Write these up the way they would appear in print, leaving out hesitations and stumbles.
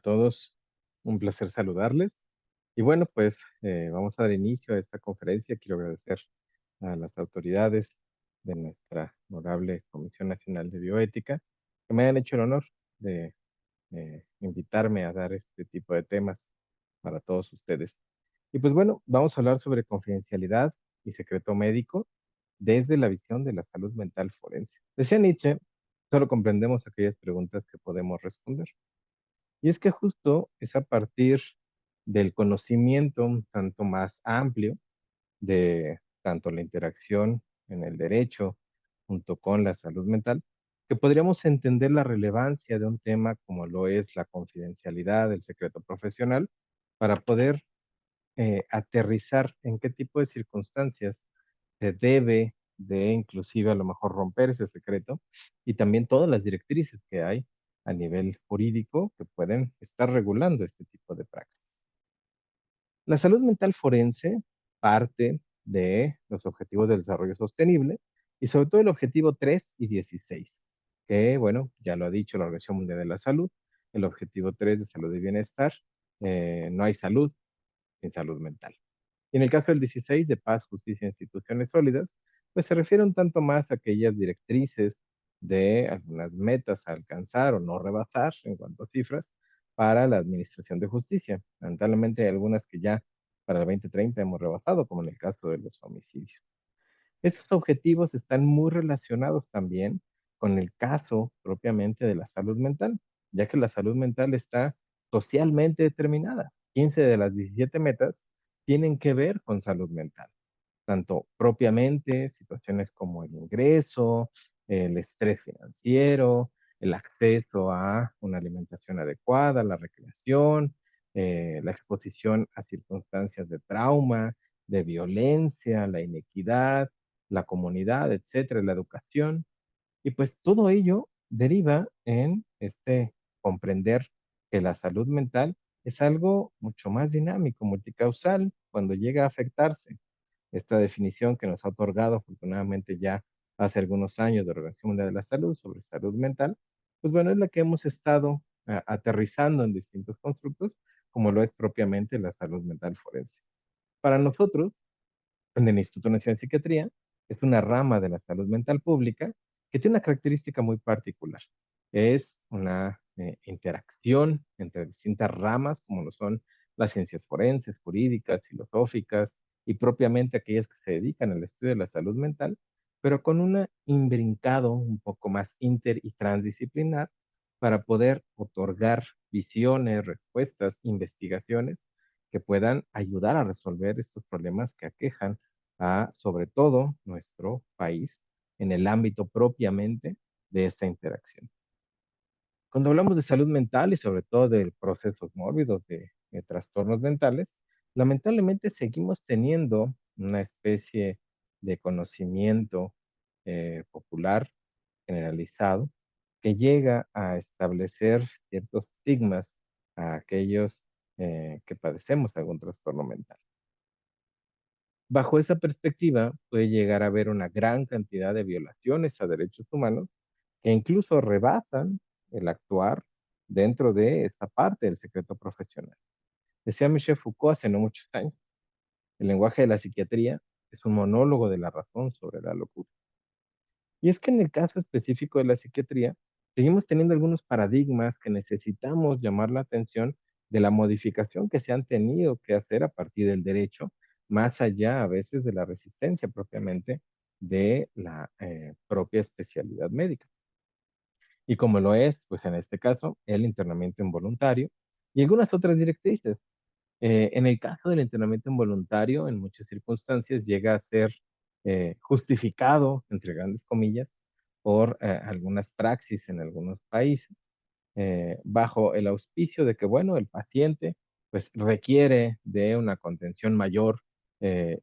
todos, un placer saludarles. Y bueno, pues vamos a dar inicio a esta conferencia. Quiero agradecer a las autoridades de nuestra honorable Comisión Nacional de Bioética que me han hecho el honor de invitarme a dar este tipo de temas para todos ustedes. Y pues bueno, vamos a hablar sobre confidencialidad y secreto médico desde la visión de la salud mental forense. Decía Nietzsche, solo comprendemos aquellas preguntas que podemos responder. Y es que justo es a partir del conocimiento un tanto más amplio de tanto la interacción en el derecho junto con la salud mental, que podríamos entender la relevancia de un tema como lo es la confidencialidad, el secreto profesional, para poder aterrizar en qué tipo de circunstancias se debe de inclusive a lo mejor romper ese secreto y también todas las directrices que hay a nivel jurídico que pueden estar regulando este tipo de praxis. La salud mental forense parte de los objetivos del desarrollo sostenible y sobre todo el objetivo 3 y 16, que bueno, ya lo ha dicho la Organización Mundial de la Salud, el objetivo 3 de salud y bienestar, no hay salud sin salud mental. Y en el caso del 16 de paz, justicia e instituciones sólidas, pues se refiere un tanto más a aquellas directrices de algunas metas a alcanzar o no rebasar en cuanto a cifras para la administración de justicia. Lamentablemente hay algunas que ya para el 2030 hemos rebasado, como en el caso de los homicidios. Estos objetivos están muy relacionados también con el caso propiamente de la salud mental, ya que la salud mental está socialmente determinada. 15 de las 17 metas tienen que ver con salud mental, tanto propiamente situaciones como el ingreso, el estrés financiero, el acceso a una alimentación adecuada, la recreación, la exposición a circunstancias de trauma, de violencia, la inequidad, la comunidad, etcétera, la educación. Y pues todo ello deriva en este comprender que la salud mental es algo mucho más dinámico, multicausal, cuando llega a afectarse. Esta definición que nos ha otorgado afortunadamente ya hace algunos años de la Organización Mundial de la Salud sobre salud mental, pues bueno, es la que hemos estado aterrizando en distintos constructos, como lo es propiamente la salud mental forense. Para nosotros, en el Instituto Nacional de Psiquiatría, es una rama de la salud mental pública que tiene una característica muy particular. Es una interacción entre distintas ramas, como lo son las ciencias forenses, jurídicas, filosóficas y propiamente aquellas que se dedican al estudio de la salud mental, pero con un imbrincado un poco más inter y transdisciplinar para poder otorgar visiones, respuestas, investigaciones que puedan ayudar a resolver estos problemas que aquejan a, sobre todo, nuestro país en el ámbito propiamente de esta interacción. Cuando hablamos de salud mental y sobre todo de procesos mórbidos, de trastornos mentales, lamentablemente seguimos teniendo una especie de conocimiento popular generalizado que llega a establecer ciertos estigmas a aquellos que padecemos algún trastorno mental. Bajo esa perspectiva, puede llegar a haber una gran cantidad de violaciones a derechos humanos que incluso rebasan el actuar dentro de esta parte del secreto profesional. Decía Michel Foucault hace no muchos años, el lenguaje de la psiquiatría es un monólogo de la razón sobre la locura. Y es que en el caso específico de la psiquiatría, seguimos teniendo algunos paradigmas que necesitamos llamar la atención de la modificación que se han tenido que hacer a partir del derecho, más allá a veces de la resistencia propiamente de la propia especialidad médica. Y como lo es, pues en este caso, el internamiento involuntario y algunas otras directrices. En el caso del entrenamiento involuntario, en muchas circunstancias llega a ser justificado, entre grandes comillas, por algunas praxis en algunos países, bajo el auspicio de que, bueno, el paciente pues requiere de una contención mayor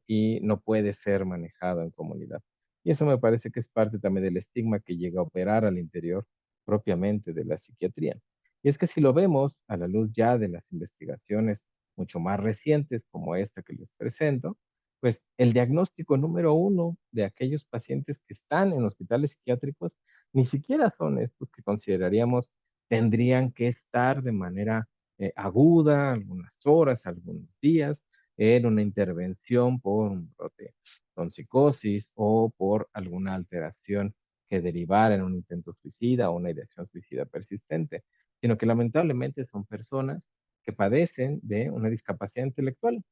y no puede ser manejado en comunidad. Y eso me parece que es parte también del estigma que llega a operar al interior propiamente de la psiquiatría. Y es que si lo vemos a la luz ya de las investigaciones mucho más recientes como esta que les presento, pues el diagnóstico número uno de aquellos pacientes que están en hospitales psiquiátricos ni siquiera son estos que consideraríamos tendrían que estar de manera aguda, algunas horas, algunos días, en una intervención por un brote con psicosis o por alguna alteración que derivara en un intento suicida o una ideación suicida persistente, sino que lamentablemente son personas que padecen de una discapacidad intelectual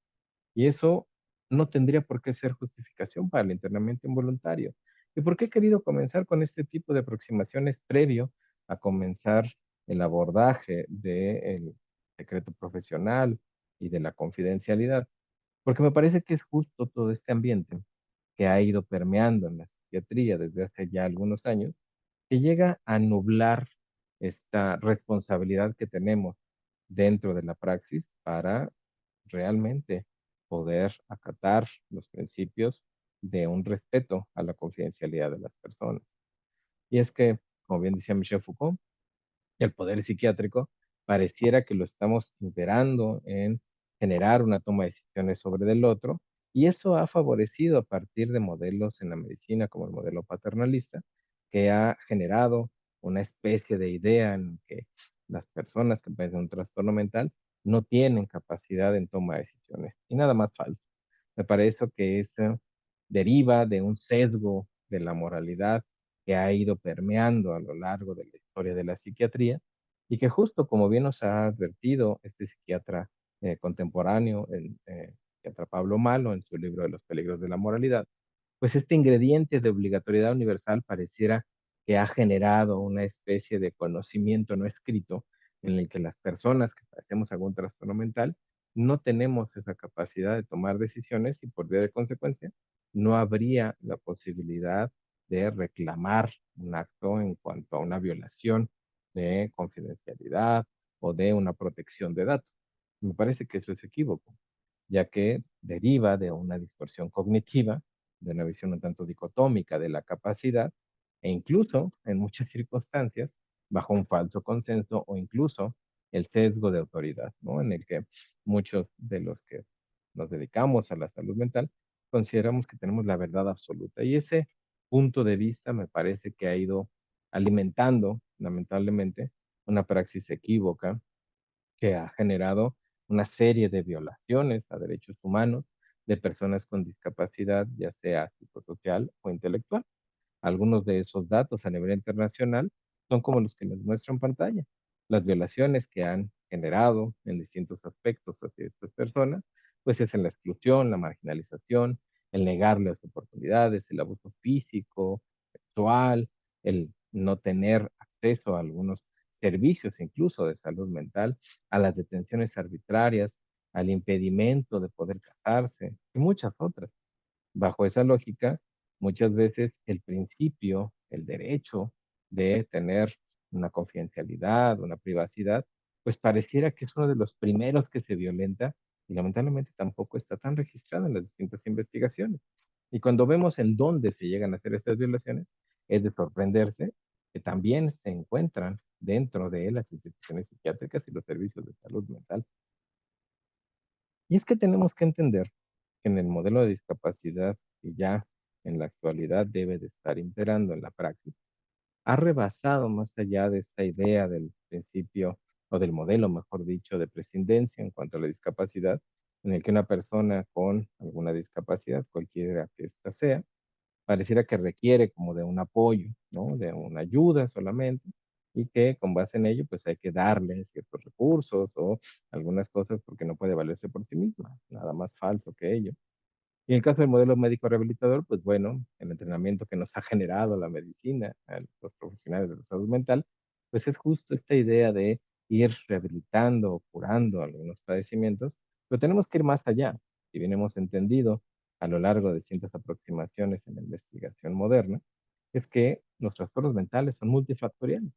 y eso no tendría por qué ser justificación para el internamiento involuntario. ¿Y por qué he querido comenzar con este tipo de aproximaciones previo a comenzar el abordaje del secreto profesional y de la confidencialidad? Porque me parece que es justo todo este ambiente que ha ido permeando en la psiquiatría desde hace ya algunos años, que llega a nublar esta responsabilidad que tenemos dentro de la praxis para realmente poder acatar los principios de un respeto a la confidencialidad de las personas. Y es que, como bien decía Michel Foucault, el poder psiquiátrico pareciera que lo estamos imperando en generar una toma de decisiones sobre del otro, y eso ha favorecido a partir de modelos en la medicina como el modelo paternalista, que ha generado una especie de idea en que las personas que padecen un trastorno mental no tienen capacidad en toma de decisiones, y nada más falso. Me parece que eso deriva de un sesgo de la moralidad que ha ido permeando a lo largo de la historia de la psiquiatría y que justo como bien nos ha advertido este psiquiatra contemporáneo, el psiquiatra Pablo Malo, en su libro de los peligros de la moralidad, pues este ingrediente de obligatoriedad universal pareciera que ha generado una especie de conocimiento no escrito en el que las personas que padecemos algún trastorno mental no tenemos esa capacidad de tomar decisiones y por vía de consecuencia no habría la posibilidad de reclamar un acto en cuanto a una violación de confidencialidad o de una protección de datos. Me parece que eso es equívoco, ya que deriva de una distorsión cognitiva, de una visión un tanto dicotómica de la capacidad, e incluso, en muchas circunstancias, bajo un falso consenso o incluso el sesgo de autoridad, ¿no? En el que muchos de los que nos dedicamos a la salud mental consideramos que tenemos la verdad absoluta. Y ese punto de vista me parece que ha ido alimentando, lamentablemente, una praxis equívoca que ha generado una serie de violaciones a derechos humanos de personas con discapacidad, ya sea psicosocial o intelectual. Algunos de esos datos a nivel internacional son como los que les muestro en pantalla. Las violaciones que han generado en distintos aspectos hacia estas personas, pues es en la exclusión, la marginalización, el negarles oportunidades, el abuso físico, sexual, el no tener acceso a algunos servicios incluso de salud mental, a las detenciones arbitrarias, al impedimento de poder casarse y muchas otras. Bajo esa lógica, muchas veces el principio, el derecho de tener una confidencialidad, una privacidad, pues pareciera que es uno de los primeros que se violenta y lamentablemente tampoco está tan registrado en las distintas investigaciones. Y cuando vemos en dónde se llegan a hacer estas violaciones, es de sorprenderse que también se encuentran dentro de las instituciones psiquiátricas y los servicios de salud mental. Y es que tenemos que entender que en el modelo de discapacidad que ya en la actualidad debe de estar imperando en la praxis, ha rebasado más allá de esta idea del principio o del modelo, mejor dicho, de prescindencia en cuanto a la discapacidad, en el que una persona con alguna discapacidad, cualquiera que ésta sea, pareciera que requiere como de un apoyo, ¿no? De una ayuda solamente, y que con base en ello, pues hay que darle ciertos recursos o algunas cosas porque no puede valerse por sí misma, nada más falso que ello. Y en el caso del modelo médico rehabilitador, pues bueno, el entrenamiento que nos ha generado la medicina, los profesionales de la salud mental, pues es justo esta idea de ir rehabilitando o curando algunos padecimientos, pero tenemos que ir más allá. Si bien hemos entendido a lo largo de distintas aproximaciones en la investigación moderna, es que los trastornos mentales son multifactoriales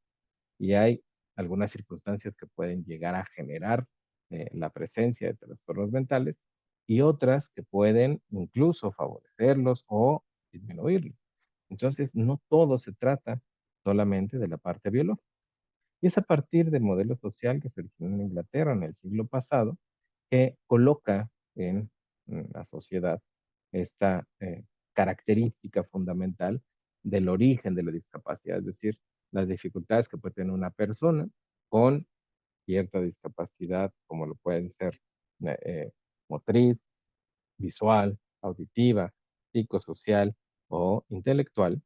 y hay algunas circunstancias que pueden llegar a generar la presencia de trastornos mentales y otras que pueden incluso favorecerlos o disminuirlos. Entonces, no todo se trata solamente de la parte biológica. Y es a partir del modelo social que se originó en Inglaterra en el siglo pasado que coloca en la sociedad esta característica fundamental del origen de la discapacidad, es decir, las dificultades que puede tener una persona con cierta discapacidad, como lo pueden ser eh, eh, motriz, visual, auditiva, psicosocial o intelectual,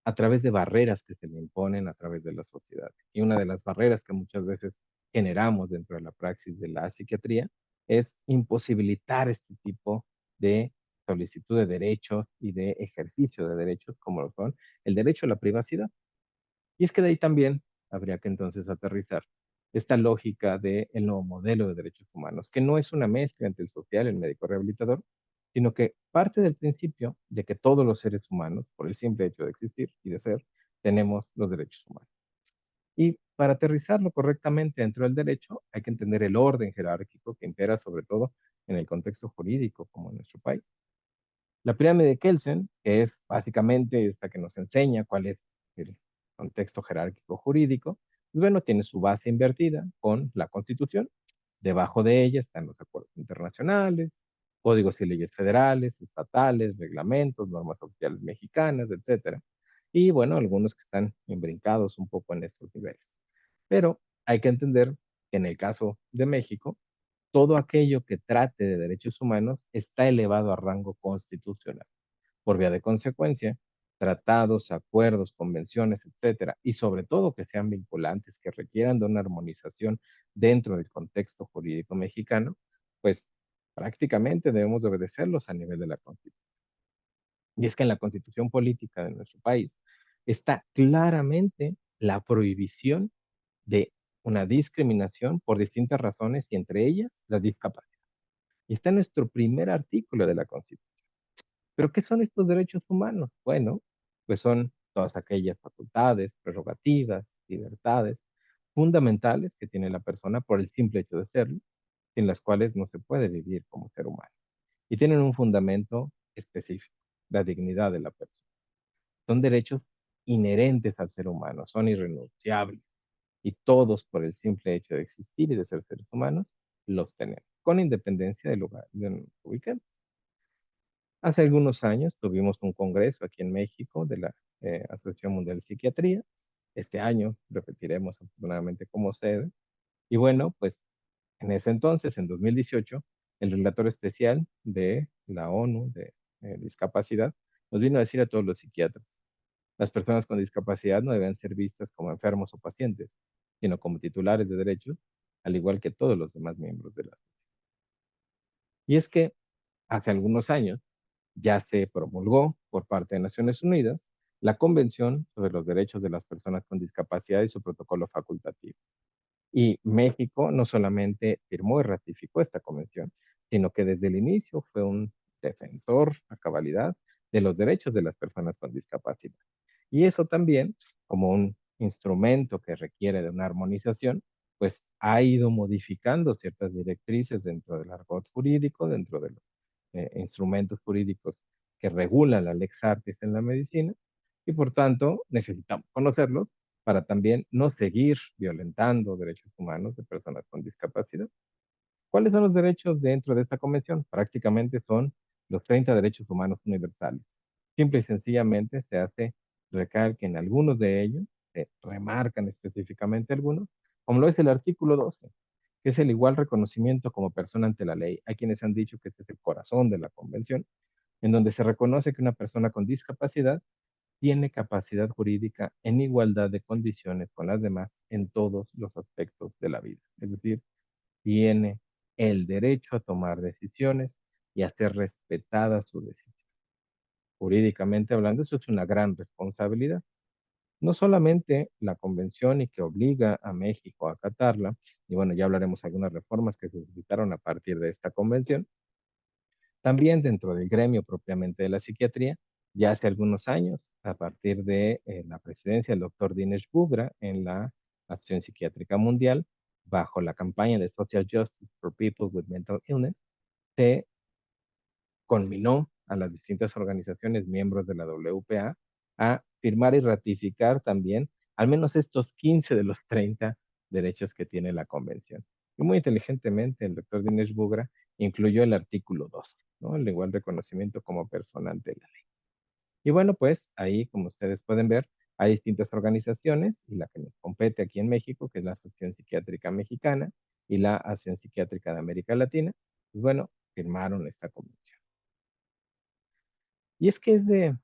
a través de barreras que se le imponen a través de la sociedad. Y una de las barreras que muchas veces generamos dentro de la praxis de la psiquiatría es imposibilitar este tipo de solicitud de derechos y de ejercicio de derechos como lo son el derecho a la privacidad. Y es que de ahí también habría que entonces aterrizar esta lógica del nuevo modelo de derechos humanos, que no es una mezcla entre el social y el médico rehabilitador, sino que parte del principio de que todos los seres humanos, por el simple hecho de existir y de ser, tenemos los derechos humanos. Y para aterrizarlo correctamente dentro del derecho, hay que entender el orden jerárquico que impera sobre todo en el contexto jurídico como en nuestro país. La pirámide de Kelsen, que es básicamente esta que nos enseña cuál es el contexto jerárquico jurídico, pues bueno, tiene su base invertida con la Constitución. Debajo de ella están los acuerdos internacionales, códigos y leyes federales, estatales, reglamentos, normas oficiales mexicanas, etcétera. Y bueno, algunos que están imbrincados un poco en estos niveles. Pero hay que entender que en el caso de México, todo aquello que trate de derechos humanos está elevado a rango constitucional. Por vía de consecuencia, tratados, acuerdos, convenciones, etcétera, y sobre todo que sean vinculantes, que requieran de una armonización dentro del contexto jurídico mexicano, pues prácticamente debemos de obedecerlos a nivel de la Constitución. Y es que en la Constitución política de nuestro país está claramente la prohibición de una discriminación por distintas razones y entre ellas la discapacidad. Y está en nuestro primer artículo de la Constitución. ¿Pero qué son estos derechos humanos? Bueno, pues son todas aquellas facultades, prerrogativas, libertades fundamentales que tiene la persona por el simple hecho de serlo, sin las cuales no se puede vivir como ser humano. Y tienen un fundamento específico, la dignidad de la persona. Son derechos inherentes al ser humano, son irrenunciables y todos por el simple hecho de existir y de ser seres humanos los tenemos, con independencia del lugar donde nos ubiquemos. Hace algunos años tuvimos un congreso aquí en México de la Asociación Mundial de Psiquiatría. Este año repetiremos afortunadamente como sede. Y bueno, pues en ese entonces, en 2018, el relator especial de la ONU de discapacidad nos vino a decir a todos los psiquiatras, las personas con discapacidad no deben ser vistas como enfermos o pacientes, sino como titulares de derechos, al igual que todos los demás miembros de la. Y es que hace algunos años ya se promulgó por parte de Naciones Unidas la Convención sobre los Derechos de las Personas con Discapacidad y su protocolo facultativo. Y México no solamente firmó y ratificó esta convención, sino que desde el inicio fue un defensor a cabalidad de los derechos de las personas con discapacidad. Y eso también, como un instrumento que requiere de una armonización, pues ha ido modificando ciertas directrices dentro del argot jurídico, dentro de los instrumentos jurídicos que regulan la lex artis en la medicina, y por tanto necesitamos conocerlos para también no seguir violentando derechos humanos de personas con discapacidad. ¿Cuáles son los derechos dentro de esta convención? Prácticamente son los 30 derechos humanos universales. Simple y sencillamente se hace recalque en algunos de ellos, se remarcan específicamente algunos, como lo es el artículo 12, que es el igual reconocimiento como persona ante la ley. Hay quienes han dicho que este es el corazón de la convención, en donde se reconoce que una persona con discapacidad tiene capacidad jurídica en igualdad de condiciones con las demás en todos los aspectos de la vida. Es decir, tiene el derecho a tomar decisiones y a ser respetada su decisión. Jurídicamente hablando, eso es una gran responsabilidad. No solamente la convención y que obliga a México a acatarla, y bueno, ya hablaremos de algunas reformas que se suscitaron a partir de esta convención, también dentro del gremio propiamente de la psiquiatría, ya hace algunos años, a partir de la presidencia del doctor Dinesh Bugra en la Asociación Psiquiátrica Mundial, bajo la campaña de Social Justice for People with Mental Illness, se conminó a las distintas organizaciones miembros de la WPA a firmar y ratificar también al menos estos 15 de los 30 derechos que tiene la convención. Y muy inteligentemente el doctor Dinesh Bugra incluyó el artículo 2, ¿no? El igual reconocimiento como persona ante la ley. Y bueno, pues ahí, como ustedes pueden ver, Hay distintas organizaciones y la que nos compete aquí en México, que es la Asociación Psiquiátrica Mexicana y la Asociación Psiquiátrica de América Latina, pues bueno, firmaron esta convención. Y es que es de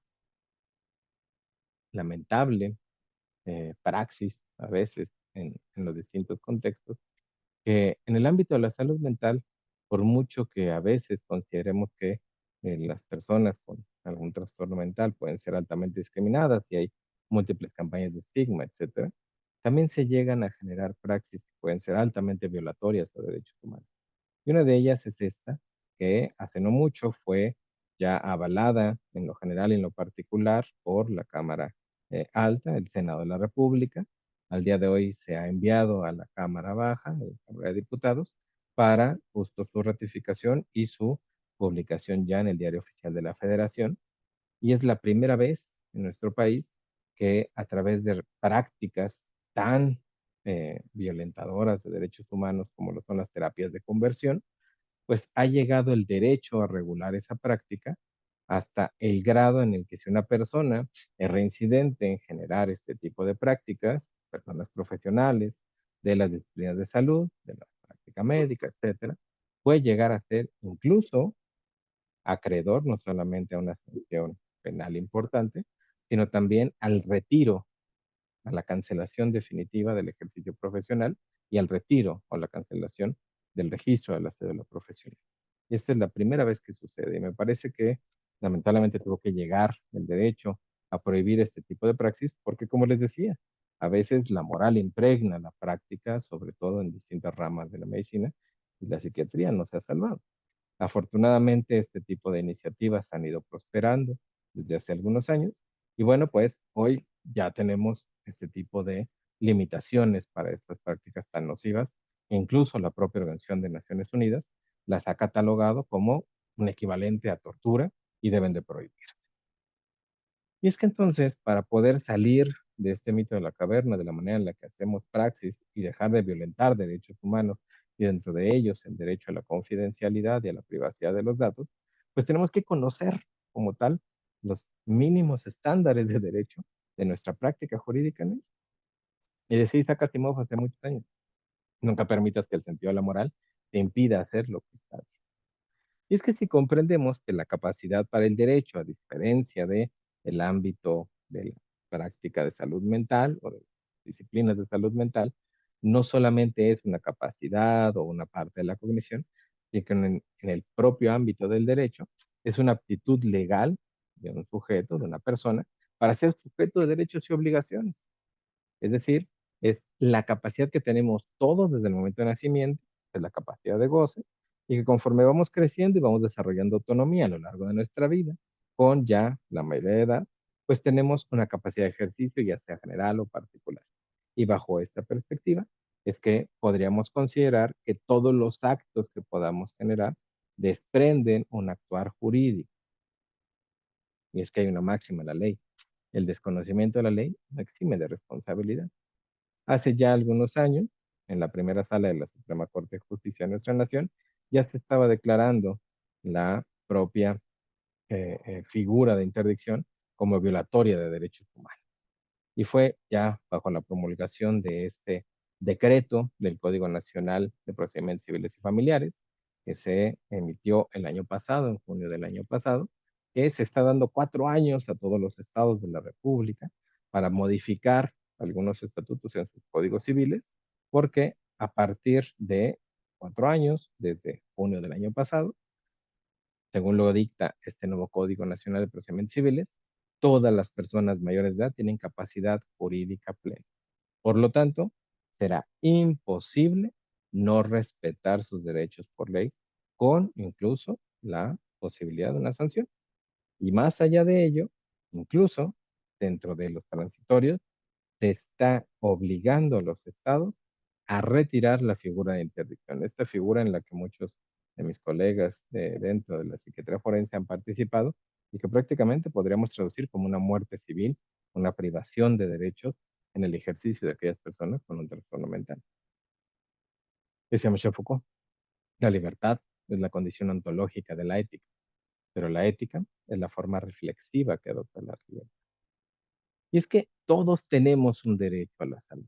lamentable praxis a veces en los distintos contextos, que en el ámbito de la salud mental, por mucho que a veces consideremos que las personas con algún trastorno mental pueden ser altamente discriminadas y hay múltiples campañas de estigma, etcétera, también se llegan a generar praxis que pueden ser altamente violatorias de derechos humanos. Y una de ellas es esta, que hace no mucho fue ya avalada en lo general y en lo particular por la Cámara Alta, el Senado de la República. Al día de hoy se ha enviado a la Cámara Baja, a la Cámara de Diputados, para justo su ratificación y su publicación ya en el Diario Oficial de la Federación. Y es la primera vez en nuestro país que a través de prácticas tan violentadoras de derechos humanos como lo son las terapias de conversión, pues ha llegado el derecho a regular esa práctica hasta el grado en el que si una persona es reincidente en generar este tipo de prácticas, personas profesionales de las disciplinas de salud, de la práctica médica, etcétera, puede llegar a ser incluso acreedor no solamente a una sanción penal importante, sino también al retiro, a la cancelación definitiva del ejercicio profesional y al retiro o la cancelación del registro de la cédula profesional. Y esta es la primera vez que sucede y me parece que lamentablemente tuvo que llegar el derecho a prohibir este tipo de praxis porque, como les decía, a veces la moral impregna la práctica, sobre todo en distintas ramas de la medicina, y la psiquiatría no se ha salvado. Afortunadamente, este tipo de iniciativas han ido prosperando desde hace algunos años y bueno, pues hoy ya tenemos este tipo de limitaciones para estas prácticas tan nocivas que incluso la propia Organización de Naciones Unidas las ha catalogado como un equivalente a tortura y deben de prohibir. Y es que entonces, para poder salir de este mito de la caverna, de la manera en la que hacemos praxis y dejar de violentar derechos humanos, y dentro de ellos el derecho a la confidencialidad y a la privacidad de los datos, pues tenemos que conocer como tal los mínimos estándares de derecho de nuestra práctica jurídica en él. Y decía Isaac Asimov hace muchos años, nunca permitas que el sentido de la moral te impida hacer lo que está bien. Y es que si comprendemos que la capacidad para el derecho, a diferencia de el ámbito de la práctica de salud mental o de disciplinas de salud mental, no solamente es una capacidad o una parte de la cognición, sino que en el propio ámbito del derecho es una aptitud legal de un sujeto, de una persona, para ser sujeto de derechos y obligaciones. Es decir, es la capacidad que tenemos todos desde el momento de nacimiento, es la capacidad de goce, y que conforme vamos creciendo y vamos desarrollando autonomía a lo largo de nuestra vida, con ya la mayoría de edad, pues tenemos una capacidad de ejercicio, ya sea general o particular. Y bajo esta perspectiva, es que podríamos considerar que todos los actos que podamos generar desprenden un actuar jurídico. Y es que hay una máxima en la ley. El desconocimiento de la ley no exime de responsabilidad. Hace ya algunos años, en la primera sala de la Suprema Corte de Justicia de nuestra nación, ya se estaba declarando la propia figura de interdicción como violatoria de derechos humanos. Y fue ya bajo la promulgación de este decreto del Código Nacional de Procedimientos Civiles y Familiares, que se emitió el año pasado, en junio del año pasado, que se está dando 4 años a todos los estados de la República para modificar algunos estatutos en sus códigos civiles, porque a partir de 4 años, desde junio del año pasado, según lo dicta este nuevo Código Nacional de Procedimientos Civiles, todas las personas mayores de edad tienen capacidad jurídica plena. Por lo tanto, será imposible no respetar sus derechos por ley, con incluso la posibilidad de una sanción. Y más allá de ello, incluso dentro de los transitorios, se está obligando a los estados a retirar la figura de interdicción, esta figura en la que muchos de mis colegas dentro de la psiquiatría forense han participado y que prácticamente podríamos traducir como una muerte civil, una privación de derechos en el ejercicio de aquellas personas con un trastorno mental. Decía Michel Foucault, la libertad es la condición ontológica de la ética, pero la ética es la forma reflexiva que adopta la libertad. Y es que todos tenemos un derecho a la salud.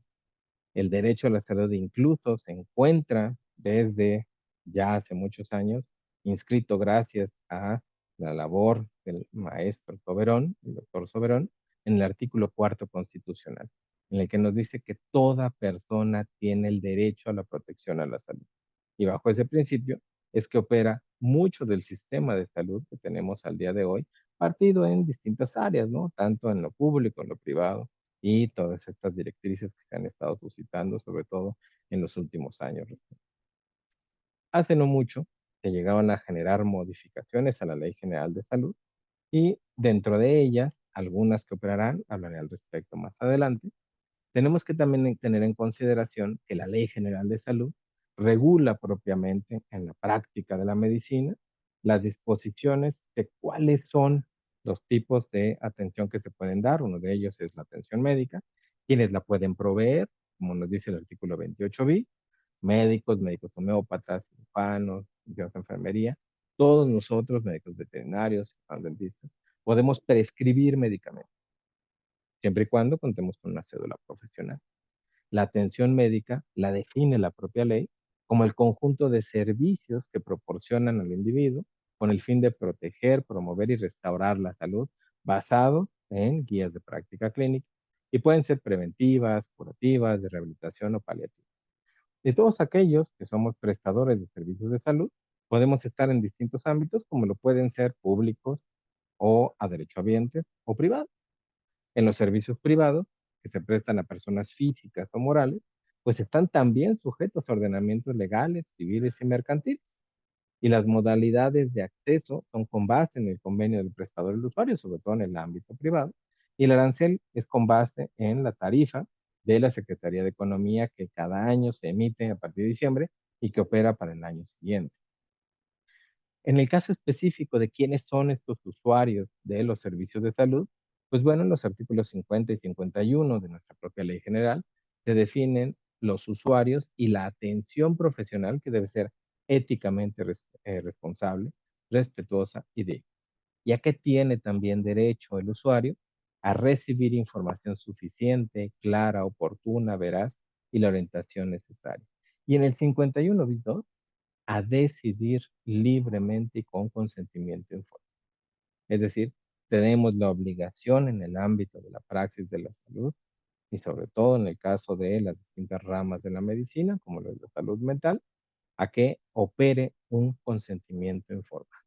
El derecho a la salud incluso se encuentra desde ya hace muchos años inscrito gracias a la labor del maestro Soberón, el doctor Soberón, en el artículo cuarto constitucional, en el que nos dice que toda persona tiene el derecho a la protección a la salud. Y bajo ese principio es que opera mucho del sistema de salud que tenemos al día de hoy, partido en distintas áreas, ¿no? Tanto en lo público, en lo privado, y todas estas directrices que se han estado suscitando, sobre todo en los últimos años. Hace no mucho se llegaron a generar modificaciones a la Ley General de Salud y dentro de ellas, algunas que operarán, hablaré al respecto más adelante. Tenemos que también tener en consideración que la Ley General de Salud regula propiamente en la práctica de la medicina las disposiciones de cuáles son los tipos de atención que se pueden dar. Uno de ellos es la atención médica, quienes la pueden proveer, como nos dice el artículo 28 bis, médicos, médicos homeópatas, cirujanos, de enfermería, todos nosotros, médicos veterinarios, dentistas, podemos prescribir medicamentos, siempre y cuando contemos con una cédula profesional. La atención médica la define la propia ley como el conjunto de servicios que proporcionan al individuo con el fin de proteger, promover y restaurar la salud basado en guías de práctica clínica y pueden ser preventivas, curativas, de rehabilitación o paliativas. Y todos aquellos que somos prestadores de servicios de salud podemos estar en distintos ámbitos como lo pueden ser públicos o a derechohabientes o privados. En los servicios privados, que se prestan a personas físicas o morales, pues están también sujetos a ordenamientos legales, civiles y mercantiles. Y las modalidades de acceso son con base en el convenio del prestador del usuario, sobre todo en el ámbito privado. Y el arancel es con base en la tarifa de la Secretaría de Economía que cada año se emite a partir de diciembre y que opera para el año siguiente. En el caso específico de quiénes son estos usuarios de los servicios de salud, pues bueno, en los artículos 50 y 51 de nuestra propia ley general se definen los usuarios y la atención profesional que debe ser éticamente responsable, respetuosa y digna, ya que tiene también derecho el usuario a recibir información suficiente, clara, oportuna, veraz y la orientación necesaria. Y en el 51 bis 2 a decidir libremente y con consentimiento informado. Es decir, tenemos la obligación en el ámbito de la praxis de la salud y sobre todo en el caso de las distintas ramas de la medicina, como la de la salud mental, a que opere un consentimiento informado,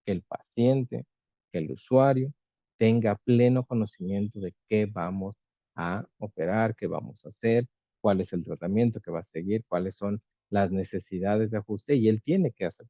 que el paciente, que el usuario tenga pleno conocimiento de qué vamos a operar, qué vamos a hacer, cuál es el tratamiento que va a seguir, cuáles son las necesidades de ajuste y él tiene que hacer.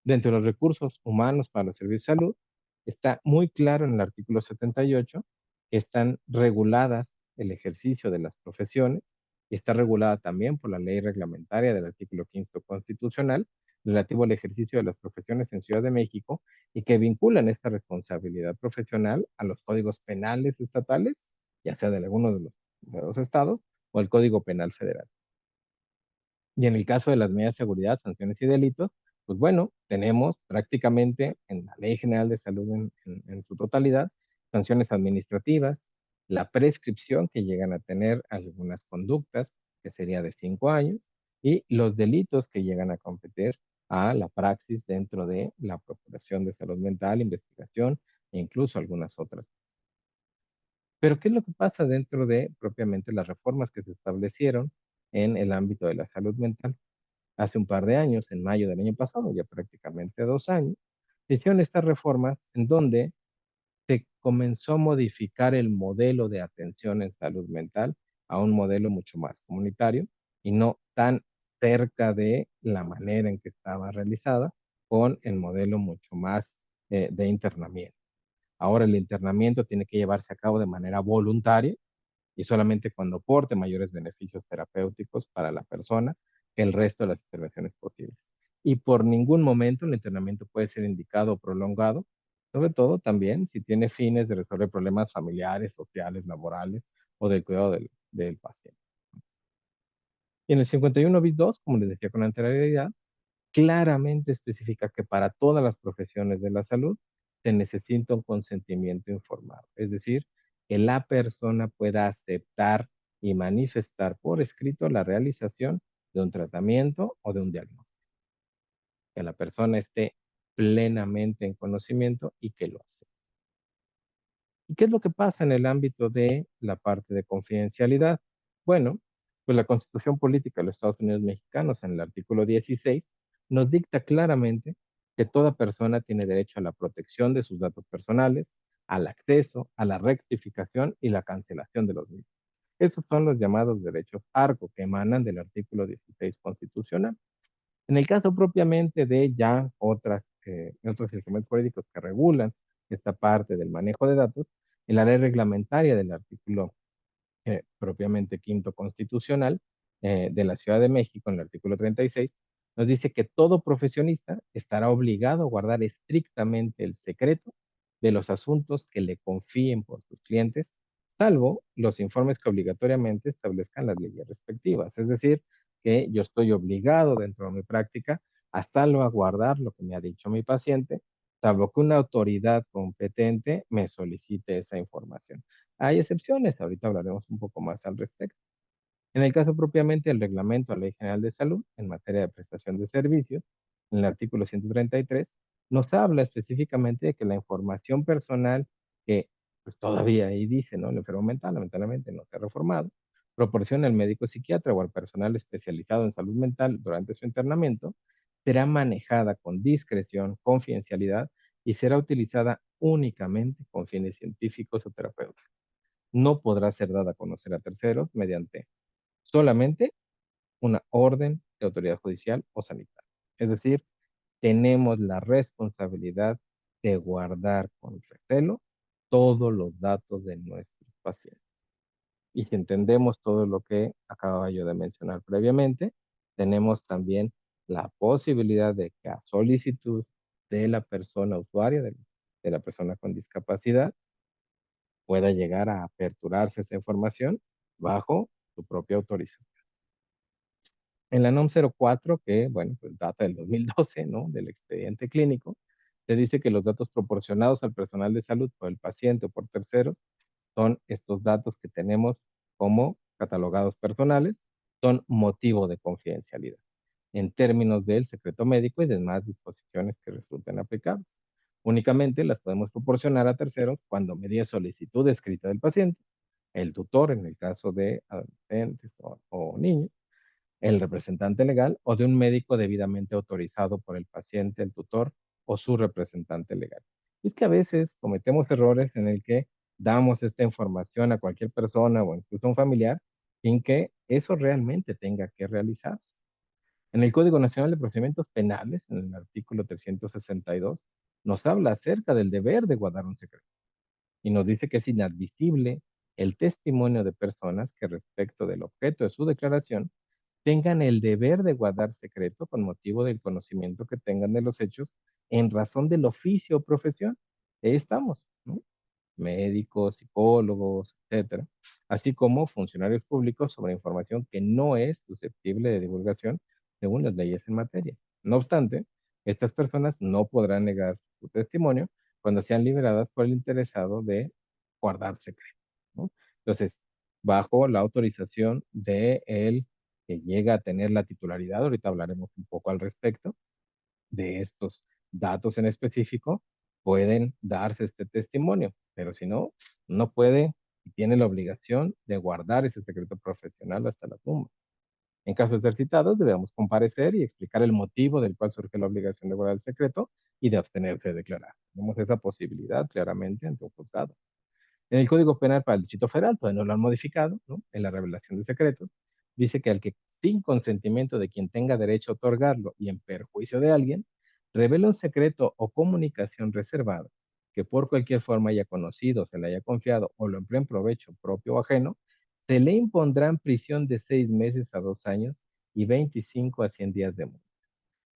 Dentro de los recursos humanos para los servicios de salud, está muy claro en el artículo 78 que están reguladas el ejercicio de las profesiones y está regulada también por la ley reglamentaria del artículo 5 constitucional relativo al ejercicio de las profesiones en Ciudad de México y que vinculan esta responsabilidad profesional a los códigos penales estatales, ya sea de alguno de los estados o el Código Penal Federal. Y en el caso de las medidas de seguridad, sanciones y delitos, pues bueno, tenemos prácticamente en la Ley General de Salud en su totalidad, sanciones administrativas, la prescripción que llegan a tener algunas conductas, que sería de 5 años, y los delitos que llegan a competir a la praxis dentro de la Procuración de Salud Mental, investigación e incluso algunas otras. Pero, ¿qué es lo que pasa dentro de propiamente las reformas que se establecieron en el ámbito de la salud mental? Hace un par de años, en mayo del año pasado, ya prácticamente 2 años, se hicieron estas reformas en donde se comenzó a modificar el modelo de atención en salud mental a un modelo mucho más comunitario y no tan cerca de la manera en que estaba realizada con el modelo mucho más de internamiento. Ahora el internamiento tiene que llevarse a cabo de manera voluntaria y solamente cuando aporte mayores beneficios terapéuticos para la persona que el resto de las intervenciones posibles. Y por ningún momento el entrenamiento puede ser indicado o prolongado, sobre todo también si tiene fines de resolver problemas familiares, sociales, laborales o del cuidado del paciente. Y en el 51 bis 2, como les decía con anterioridad, claramente especifica que para todas las profesiones de la salud se necesita un consentimiento informado, es decir, que la persona pueda aceptar y manifestar por escrito la realización de un tratamiento o de un diagnóstico, que la persona esté plenamente en conocimiento y que lo hace. ¿Y qué es lo que pasa en el ámbito de la parte de confidencialidad? Bueno, pues la Constitución Política de los Estados Unidos Mexicanos, en el artículo 16, nos dicta claramente que toda persona tiene derecho a la protección de sus datos personales, al acceso, a la rectificación y la cancelación de los mismos. Esos son los llamados derechos ARCO que emanan del artículo 16 constitucional. En el caso propiamente de ya otros instrumentos jurídicos que regulan esta parte del manejo de datos, en la ley reglamentaria del artículo propiamente quinto constitucional de la Ciudad de México, en el artículo 36, nos dice que todo profesionista estará obligado a guardar estrictamente el secreto de los asuntos que le confíen por sus clientes, salvo los informes que obligatoriamente establezcan las leyes respectivas. Es decir, que yo estoy obligado dentro de mi práctica a salvaguardar lo que me ha dicho mi paciente, salvo que una autoridad competente me solicite esa información. Hay excepciones, ahorita hablaremos un poco más al respecto. En el caso propiamente del reglamento a la Ley General de Salud en materia de prestación de servicios, en el artículo 133, nos habla específicamente de que la información personal que pues todavía ahí dice, ¿no? El enfermo mental, lamentablemente no se ha reformado, proporciona al médico psiquiatra o al personal especializado en salud mental durante su internamiento, será manejada con discreción, confidencialidad y será utilizada únicamente con fines científicos o terapéuticos. No podrá ser dada a conocer a terceros mediante solamente una orden de autoridad judicial o sanitaria. Es decir, tenemos la responsabilidad de guardar con recelo todos los datos de nuestros pacientes. Y si entendemos todo lo que acababa yo de mencionar previamente, tenemos también la posibilidad de que a solicitud de la persona usuaria, de la persona con discapacidad, pueda llegar a aperturarse esa información bajo su propia autorización. En la NOM 04, que bueno, pues data del 2012, ¿no? Del expediente clínico, se dice que los datos proporcionados al personal de salud por el paciente o por terceros son estos datos que tenemos como catalogados personales, son motivo de confidencialidad en términos del secreto médico y demás disposiciones que resulten aplicables. Únicamente las podemos proporcionar a terceros cuando medie solicitud escrita del paciente, el tutor en el caso de adolescentes o niños, el representante legal o de un médico debidamente autorizado por el paciente, el tutor o su representante legal. Y es que a veces cometemos errores en el que damos esta información a cualquier persona o incluso a un familiar sin que eso realmente tenga que realizarse. En el Código Nacional de Procedimientos Penales, en el artículo 362, nos habla acerca del deber de guardar un secreto y nos dice que es inadmisible el testimonio de personas que respecto del objeto de su declaración tengan el deber de guardar secreto con motivo del conocimiento que tengan de los hechos en razón del oficio o profesión. Ahí estamos, ¿no? Médicos, psicólogos, etcétera, así como funcionarios públicos sobre información que no es susceptible de divulgación según las leyes en materia. No obstante, estas personas no podrán negar su testimonio cuando sean liberadas por el interesado de guardar secreto, ¿no? Entonces, bajo la autorización de él que llega a tener la titularidad, ahorita hablaremos un poco al respecto, de estos datos en específico, pueden darse este testimonio, pero si no, no puede y tiene la obligación de guardar ese secreto profesional hasta la tumba. En caso de ser citados, debemos comparecer y explicar el motivo del cual surge la obligación de guardar el secreto y de abstenerse de declarar. Tenemos esa posibilidad claramente ante un juzgado. En el Código Penal para el Distrito Federal, todavía no lo han modificado, ¿no? En la revelación de secretos, dice que al que sin consentimiento de quien tenga derecho a otorgarlo y en perjuicio de alguien, revela un secreto o comunicación reservada que por cualquier forma haya conocido, se le haya confiado o lo emplee en provecho propio o ajeno, se le impondrán prisión de 6 meses a 2 años y 25 a 100 días de multa.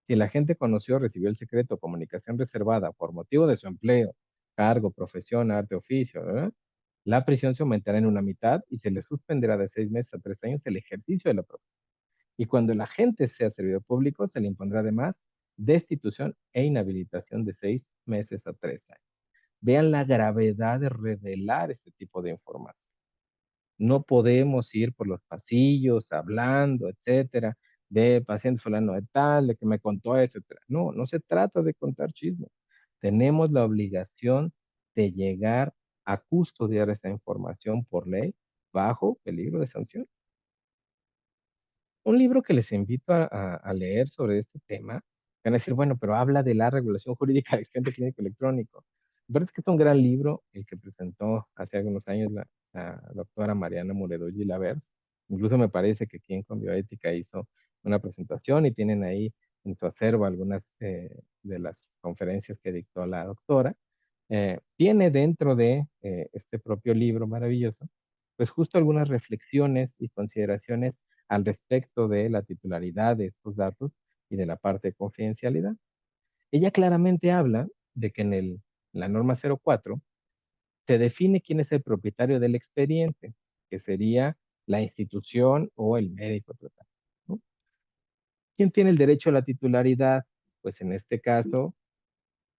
Si el agente conoció o recibió el secreto o comunicación reservada por motivo de su empleo, cargo, profesión, arte, oficio, ¿verdad? La prisión se aumentará en una mitad y se le suspenderá de 6 meses a 3 años el ejercicio de la profesión. Y cuando el agente sea servidor público, se le impondrá además destitución e inhabilitación de 6 meses a 3 años. vean la gravedad de revelar este tipo de información. No podemos ir por los pasillos hablando, etcétera, de paciente fulano de tal, de que me contó, etcétera. No, no se trata de contar chismes. Tenemos la obligación de llegar a custodiar esta información por ley bajo peligro de sanción. Un libro que les invito a leer sobre este tema, van a decir, bueno, pero habla de la regulación jurídica del expediente clínico electrónico. Me parece que es un gran libro el que presentó hace algunos años la doctora Mariana Moredo Gilabert. Incluso me parece que aquí en Conbioética hizo una presentación y tienen ahí en su acervo algunas de las conferencias que dictó la doctora. Tiene dentro de este propio libro maravilloso, pues justo algunas reflexiones y consideraciones al respecto de la titularidad de estos datos y de la parte de confidencialidad. Ella claramente habla de que en la norma 04 se define quién es el propietario del expediente, que sería la institución o el médico tratante, ¿no? ¿Quién tiene el derecho a la titularidad? Pues en este caso,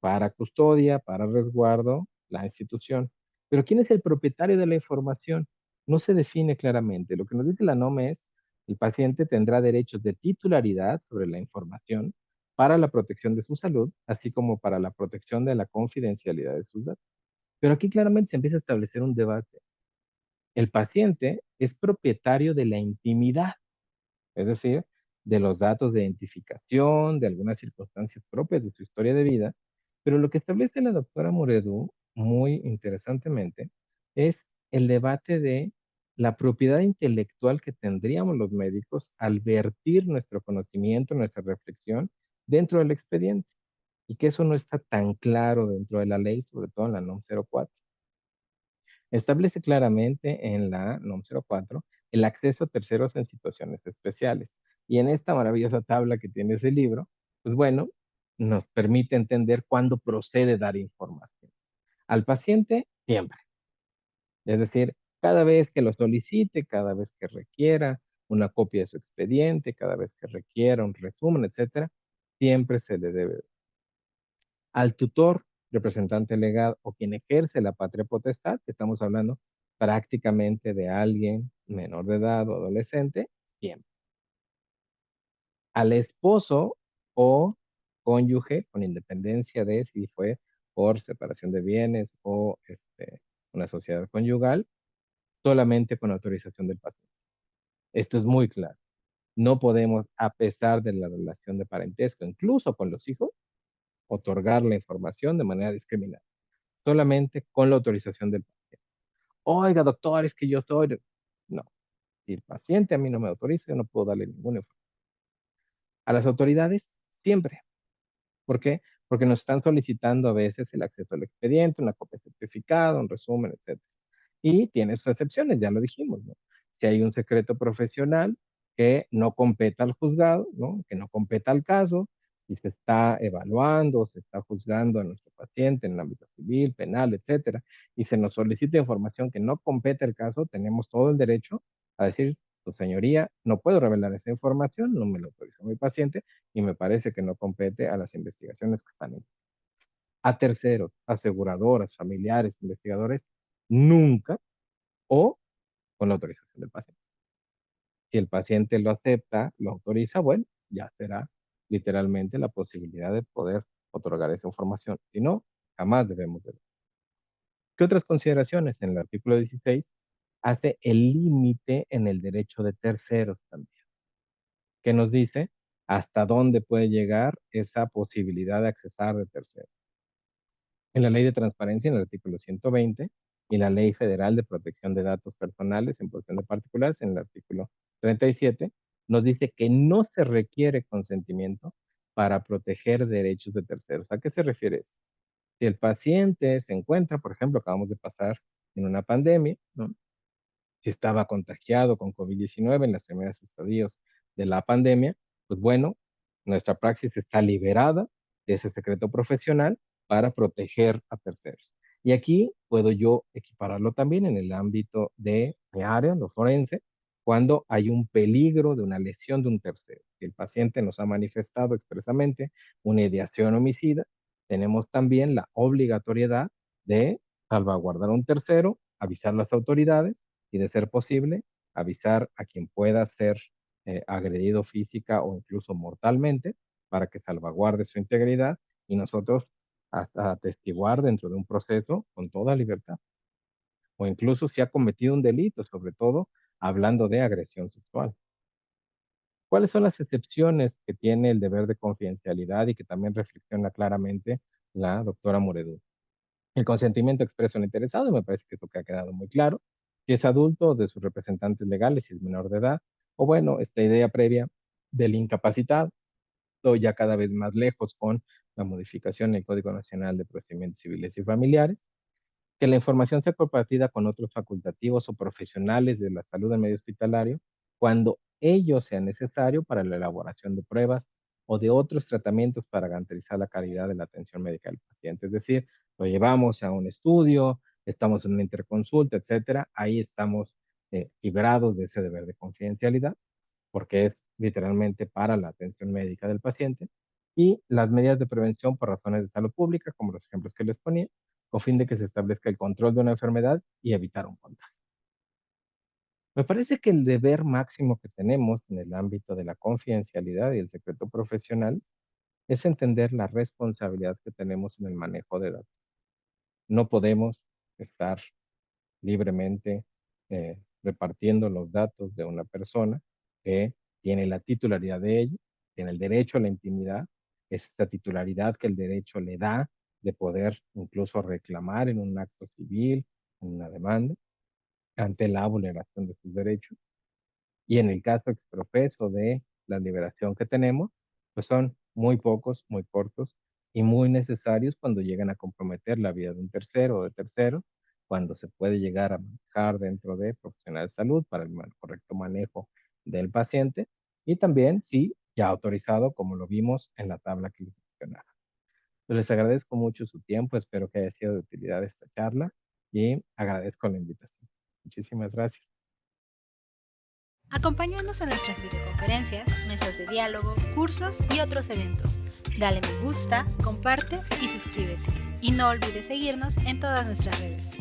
para custodia, para resguardo, la institución. Pero ¿quién es el propietario de la información? No se define claramente. Lo que nos dice la NOM es, el paciente tendrá derechos de titularidad sobre la información para la protección de su salud, así como para la protección de la confidencialidad de sus datos. Pero aquí claramente se empieza a establecer un debate. El paciente es propietario de la intimidad, es decir, de los datos de identificación, de algunas circunstancias propias de su historia de vida, pero lo que establece la doctora Moredú, muy interesantemente, es el debate de la propiedad intelectual que tendríamos los médicos al vertir nuestro conocimiento, nuestra reflexión dentro del expediente, y que eso no está tan claro dentro de la ley, sobre todo en la NOM 04. Establece claramente en la NOM 04 el acceso a terceros en situaciones especiales. Y en esta maravillosa tabla que tiene ese libro, pues bueno, nos permite entender cuándo procede dar información. Al paciente, siempre. Es decir, cada vez que lo solicite, cada vez que requiera una copia de su expediente, cada vez que requiera un resumen, etcétera, siempre se le debe al tutor, representante legal o quien ejerce la patria potestad, que estamos hablando prácticamente de alguien menor de edad o adolescente, siempre. Al esposo o cónyuge, con independencia de si fue por separación de bienes o una sociedad conyugal, solamente con autorización del paciente. Esto es muy claro. No podemos, a pesar de la relación de parentesco, incluso con los hijos, otorgar la información de manera discriminada, solamente con la autorización del paciente. Oiga, doctor, es que yo soy... No, si el paciente a mí no me autoriza, yo no puedo darle ninguna información. A las autoridades, siempre. ¿Por qué? Porque nos están solicitando a veces el acceso al expediente, una copia certificada, un resumen, etcétera. Y tiene sus excepciones, ya lo dijimos, ¿no? Si hay un secreto profesional que no competa al juzgado, ¿no? Que no competa al caso, y se está evaluando, se está juzgando a nuestro paciente en el ámbito civil, penal, etcétera, y se nos solicita información que no compete al caso, tenemos todo el derecho a decir, su señoría, no puedo revelar esa información, no me lo autorizó mi paciente, y me parece que no compete a las investigaciones que están en. A terceros, aseguradoras, familiares, investigadores, nunca o con la autorización del paciente. Si el paciente lo acepta, lo autoriza, bueno, ya será literalmente la posibilidad de poder otorgar esa información. Si no, jamás debemos de. ¿Qué otras consideraciones? En el artículo 16 hace el límite en el derecho de terceros también, que nos dice hasta dónde puede llegar esa posibilidad de accesar de terceros. En la Ley de Transparencia, en el artículo 120, y la Ley Federal de Protección de Datos Personales en protección de particulares, en el artículo 37, nos dice que no se requiere consentimiento para proteger derechos de terceros. ¿A qué se refiere eso? Si el paciente se encuentra, por ejemplo, acabamos de pasar en una pandemia, ¿no? Si estaba contagiado con COVID-19 en los primeros estadios de la pandemia, pues bueno, nuestra praxis está liberada de ese secreto profesional para proteger a terceros. Y aquí puedo yo equipararlo también en el ámbito de mi área, lo forense, cuando hay un peligro de una lesión de un tercero. Si el paciente nos ha manifestado expresamente una ideación homicida, tenemos también la obligatoriedad de salvaguardar a un tercero, avisar a las autoridades y, de ser posible, avisar a quien pueda ser agredido física o incluso mortalmente para que salvaguarde su integridad y nosotros hasta atestiguar dentro de un proceso con toda libertad. O incluso si ha cometido un delito, sobre todo hablando de agresión sexual. ¿Cuáles son las excepciones que tiene el deber de confidencialidad y que también reflexiona claramente la doctora Moredú? El consentimiento expreso del interesado, me parece que esto que ha quedado muy claro, si es adulto, de sus representantes legales, si es menor de edad, o bueno, esta idea previa del incapacitado, o ya cada vez más lejos con la modificación en el Código Nacional de Procedimientos Civiles y Familiares, que la información sea compartida con otros facultativos o profesionales de la salud del medio hospitalario cuando ello sea necesario para la elaboración de pruebas o de otros tratamientos para garantizar la calidad de la atención médica del paciente. Es decir, lo llevamos a un estudio, estamos en una interconsulta, etcétera. Ahí estamos librados de ese deber de confidencialidad porque es literalmente para la atención médica del paciente, y las medidas de prevención por razones de salud pública, como los ejemplos que les ponía, con fin de que se establezca el control de una enfermedad y evitar un contagio. Me parece que el deber máximo que tenemos en el ámbito de la confidencialidad y el secreto profesional es entender la responsabilidad que tenemos en el manejo de datos. No podemos estar libremente repartiendo los datos de una persona que tiene la titularidad de ello, tiene el derecho a la intimidad, es esta titularidad que el derecho le da de poder incluso reclamar en un acto civil, en una demanda, ante la vulneración de sus derechos. Y en el caso exprofeso de la liberación que tenemos, pues son muy pocos, muy cortos y muy necesarios cuando llegan a comprometer la vida de un tercero o de terceros, cuando se puede llegar a manejar dentro de profesionales de salud para el correcto manejo del paciente y también, sí, ya autorizado, como lo vimos en la tabla que les mencionaba. Pues les agradezco mucho su tiempo, espero que haya sido de utilidad esta charla y agradezco la invitación. Muchísimas gracias. Acompáñanos en nuestras videoconferencias, mesas de diálogo, cursos y otros eventos. Dale me gusta, comparte y suscríbete. Y no olvides seguirnos en todas nuestras redes.